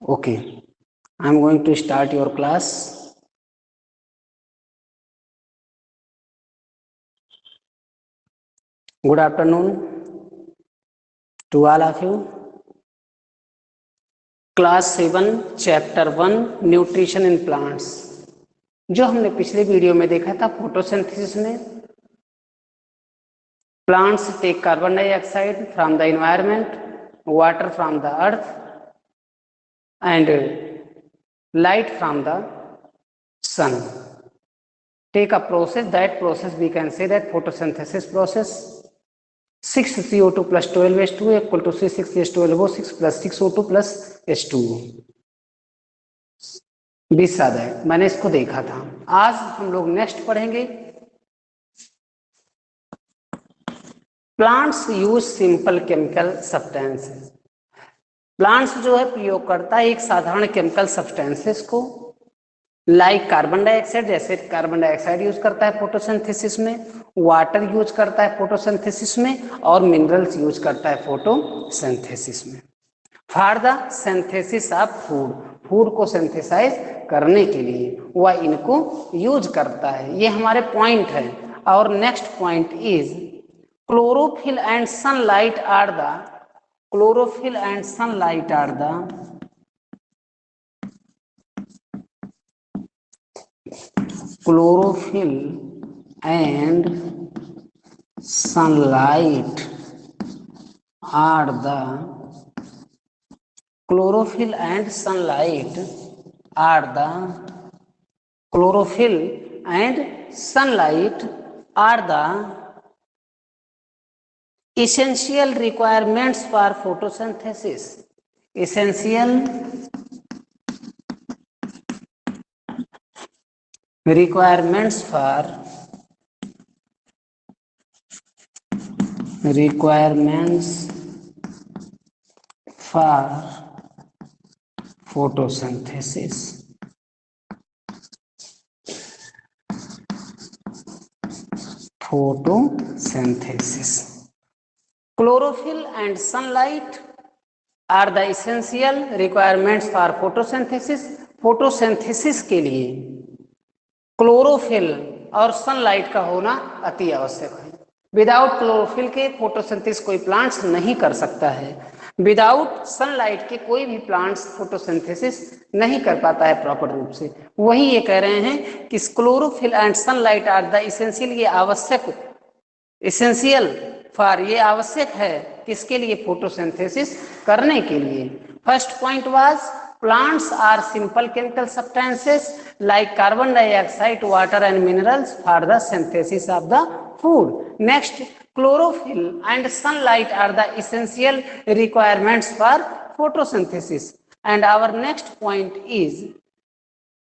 Okay, I'm going to start your class. Good afternoon to all of you. Class 7, Chapter 1, Nutrition in Plants. जो हमने पिछले video में देखा था photosynthesis में plants take carbon dioxide from the environment, water from the earth and light from the sun. Take a process, that process we can say that photosynthesis process. 6 CO2 plus 12 H2 equal to C6 H12O6 plus 6 O2 plus H2O. 20 सादा है, मैंने इसको देखा था। आज हम लोग next पढ़ेंगे plants use simple chemical substances. Plants जो है प्रयोग करता है एक साधारण केमिकल सब्सटेंसेस को, लाइक कार्बन डाइऑक्साइड, जैसे कार्बन डाइऑक्साइड यूज करता है फोटोसिंथेसिस में, वाटर यूज करता है फोटोसिंथेसिस में और मिनरल्स यूज करता है फोटोसिंथेसिस में। For the synthesis of food, food को सिंथेसाइज करने के लिए वह इनको यूज करता है। ये हमारे पॉइंट है। और next point is chlorophyll and sunlight are the, chlorophyll and sunlight are the chlorophyll and sunlight are the, chlorophyll and sunlight are the, chlorophyll and sunlight are the essential requirements for photosynthesis. Essential requirements for photosynthesis. Photosynthesis. Chlorophyll and sunlight are the essential requirements for photosynthesis. photosynthesis के लिए chlorophyll और sunlight का होना अति आवश्यक है। Without chlorophyll के photosynthesis कोई प्लांट्स नहीं कर सकता है। विदाउट सनलाइट के कोई भी प्लांट्स फोटोसिंथेसिस नहीं कर पाता है प्रॉपर रूप से। वही ये कह रहे हैं कि chlorophyll and sunlight are the essential, ये आवश्यक, इसेंशियल फॉर, ये आवश्यक है किसके लिए, फोटोसिंथेसिस करने के लिए। First point was plants are simple chemical substances like carbon dioxide, water and minerals for the synthesis of the food. Next, chlorophyll and sunlight are the essential requirements for photosynthesis. And our next point is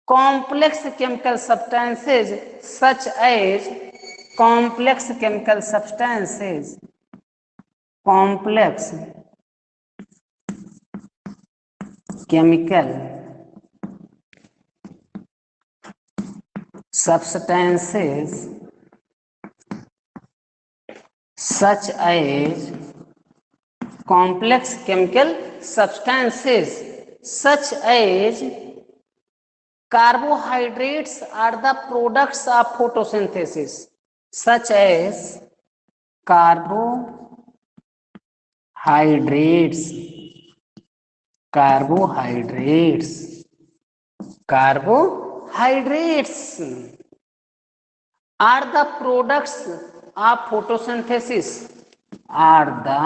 complex chemical substances such as, complex chemical substances, complex chemical substances such as, complex chemical substances such as carbohydrates are the products of photosynthesis, such as carbohydrates, carbohydrates, carbohydrates are the products of photosynthesis, are the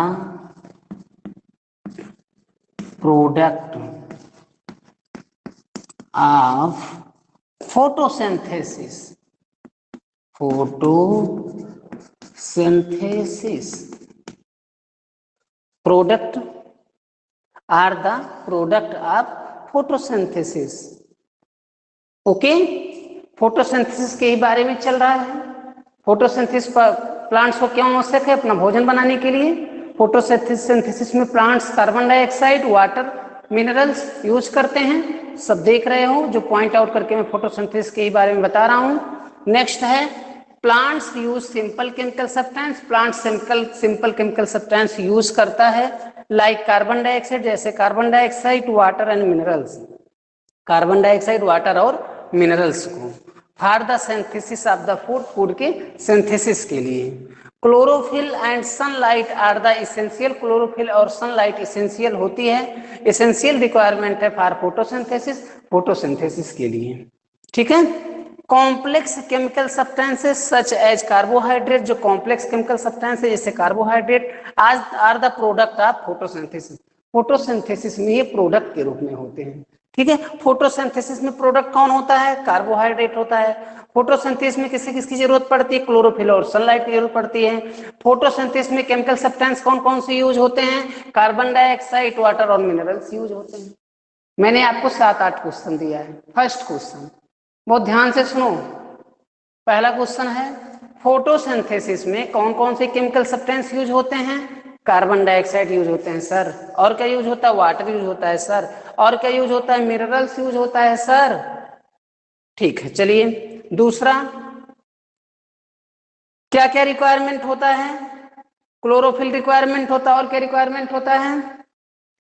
product of photosynthesis, photosynthesis, product are the product of photosynthesis. Okay, photosynthesis के ही बारे में चल रहा है। Photosynthesis plants को क्यों आवश्यक है, अपना भोजन बनाने के लिए। फोटोसिंथेसिस में plants carbon dioxide, water, minerals use करते हैं, सब देख रहे हो। जो पॉइंट आउट करके मैं फोटोसिंथेसिस के ही बारे में बता रहा हूं। नेक्स्ट है plants use simple chemical substance, plant simple chemical substance use करता है लाइक कार्बन डाइऑक्साइड, जैसे carbon dioxide, water and minerals, carbon dioxide, water और मिनरल्स को for the synthesis of the food, food के सिंथेसिस के लिए। Chlorophyll and sunlight are the essential, chlorophyll और sunlight essential होती है, इसेंशियल रिक्वायरमेंट है फॉर फोटोसिंथेसिस, फोटोसिंथेसिस के लिए। ठीक है। Complex chemical substances such as carbohydrate, जो कॉम्प्लेक्स केमिकल सब्सटेंस है जैसे कार्बोहाइड्रेट आज are the product of photosynthesis, photosynthesis में ये प्रोडक्ट के रूप में होते हैं। ठीक है। फोटोसिंथेसिस में प्रोडक्ट कौन होता है? कार्बोहाइड्रेट होता है। फोटोसिंथेसिस में किसकी जरूरत पड़ती है? क्लोरोफिल और सनलाइट की जरूरत पड़ती है। फोटोसिंथेसिस में केमिकल सब्सटेंस कौन कौन से यूज होते हैं? कार्बन डाइऑक्साइड, वाटर और मिनरल्स यूज होते हैं। मैंने आपको 7-8 क्वेश्चन दिया है। फर्स्ट क्वेश्चन बहुत ध्यान से सुनो। पहला क्वेश्चन है फोटोसिंथेसिस में कौन कौन से केमिकल सब्सटेंस यूज होते हैं? कार्बन डाइऑक्साइड यूज होते हैं सर। और क्या यूज होता है? वाटर यूज होता है सर। और क्या यूज होता है? मिनरल्स यूज होता है सर। ठीक है, चलिए दूसरा, क्या क्या रिक्वायरमेंट होता है? क्लोरोफिल रिक्वायरमेंट होता है। और क्या रिक्वायरमेंट होता है?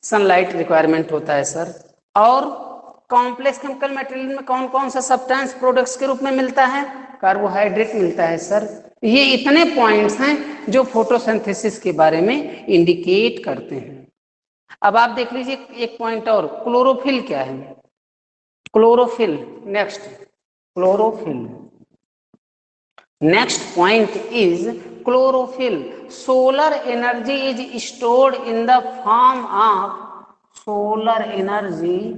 सनलाइट रिक्वायरमेंट होता है सर। और कॉम्प्लेक्स केमिकल मटेरियल में कौन कौन सा सब्सटेंस प्रोडक्ट्स के रूप में मिलता है? कार्बोहाइड्रेट मिलता है सर। ये इतने पॉइंट्स हैं जो फोटोसिंथेसिस के बारे में इंडिकेट करते हैं। अब आप देख लीजिए एक पॉइंट और, क्लोरोफिल क्या है? Chlorophyll, next chlorophyll, next point is chlorophyll. Solar energy is stored in the form of solar energy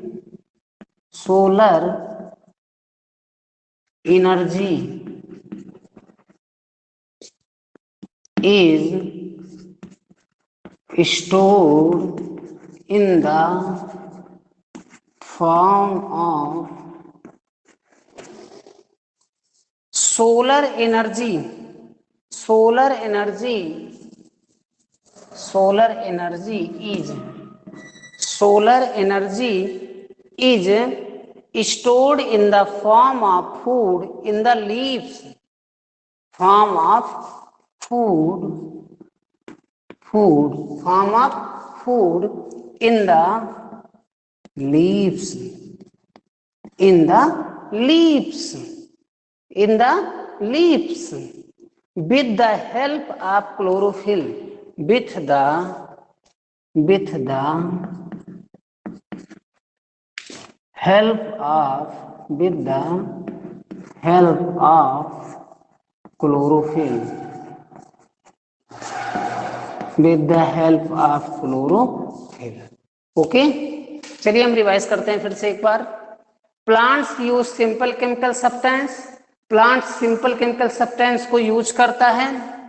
is stored in the form of solar energy is stored in the form of food in the leaves, form of food in the leaves, with the help of chlorophyll, with the help of chlorophyll, okay. चलिए हम revise करते हैं फिर से एक बार। Plants use simple chemical substance, plant simple chemical substance को use करता है,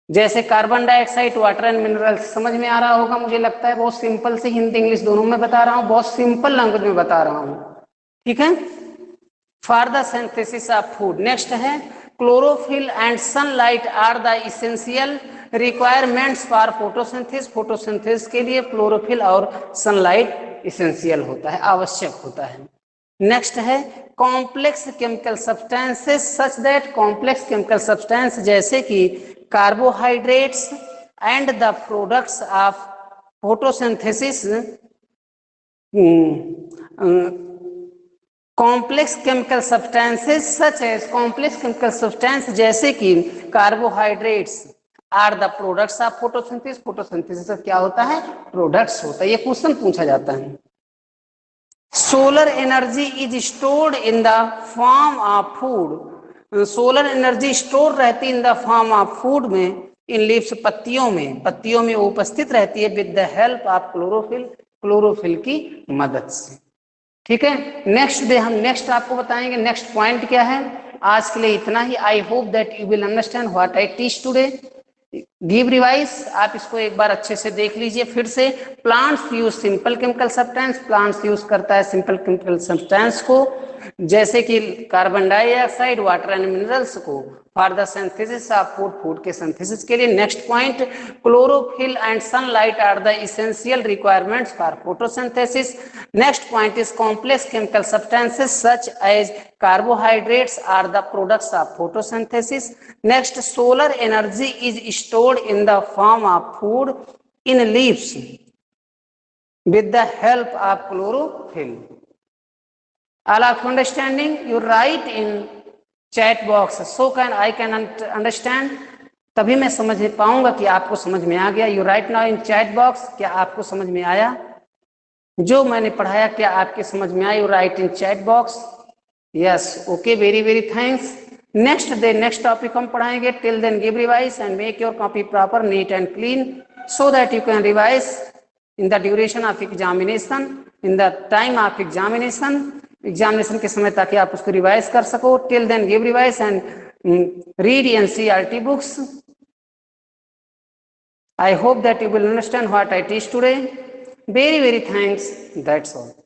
जैसे carbon dioxide, water and minerals. समझ में आ रहा होगा मुझे लगता है, बहुत सिंपल से हिंदी इंग्लिश दोनों में बता रहा हूँ, बहुत सिंपल लैंग्वेज में बता रहा हूँ। ठीक है। For the synthesis of food, next है chlorophyll and sunlight are the essential requirements for photosynthesis, photosynthesis के लिए क्लोरोफिल और सनलाइट इसेंशियल होता है, आवश्यक होता है। नेक्स्ट है complex chemical substances such that, complex chemical substance जैसे कि carbohydrates and the products of photosynthesis, complex chemical substances such as, complex chemical substance जैसे कि carbohydrates are the products of photosynthesis, photosynthesis क्या होता है? प्रोडक्ट्स होता है। ये क्वेश्चन पूछा जाता है। Solar energy is stored in the form of food, solar energy store रहती in the form of food में, इन लीव्स, पत्तियों में उपस्थित रहती है, with the help of chlorophyll, chlorophyll की मदद से। ठीक है। नेक्स्ट डे हम नेक्स्ट आपको बताएंगे नेक्स्ट पॉइंट क्या है। आज के लिए इतना ही। I hope that you will understand what I teach today. Give revise, आप इसको एक बार अच्छे से देख लीजिए फिर से। Plants use simple chemical substance, plants use करता है सिंपल केमिकल सब्सटेंस को, जैसे कि carbon dioxide, water and minerals को for the synthesis of food, food के सिंथेसिस के लिए। Next point, chlorophyll and sunlight are the essential requirements for photosynthesis. Next point is complex chemical substances such as carbohydrates are the products of photosynthesis. Next, solar energy is stored in the form of food in leaves, with the help of chlorophyll. All of understanding, you write in chat box so I can understand, तभी मैं समझ पाऊंगा कि आपको समझ में आ गया. You right now in chat box, क्या आपको समझ में आया जो मैंने पढ़ाया? क्या आपके समझ में आया? You write in chat box. Yes, okay, very very thanks. Next topic हम पढ़ाएंगे. Till then give revise and make your copy proper, neat and clean, so that you can revise in the duration of examination, in the time of examination के समय, ताकि आप उसको revise कर सको. Till then give revise and read NCERT books. I hope that you will understand what I teach today. Very very thanks. That's all.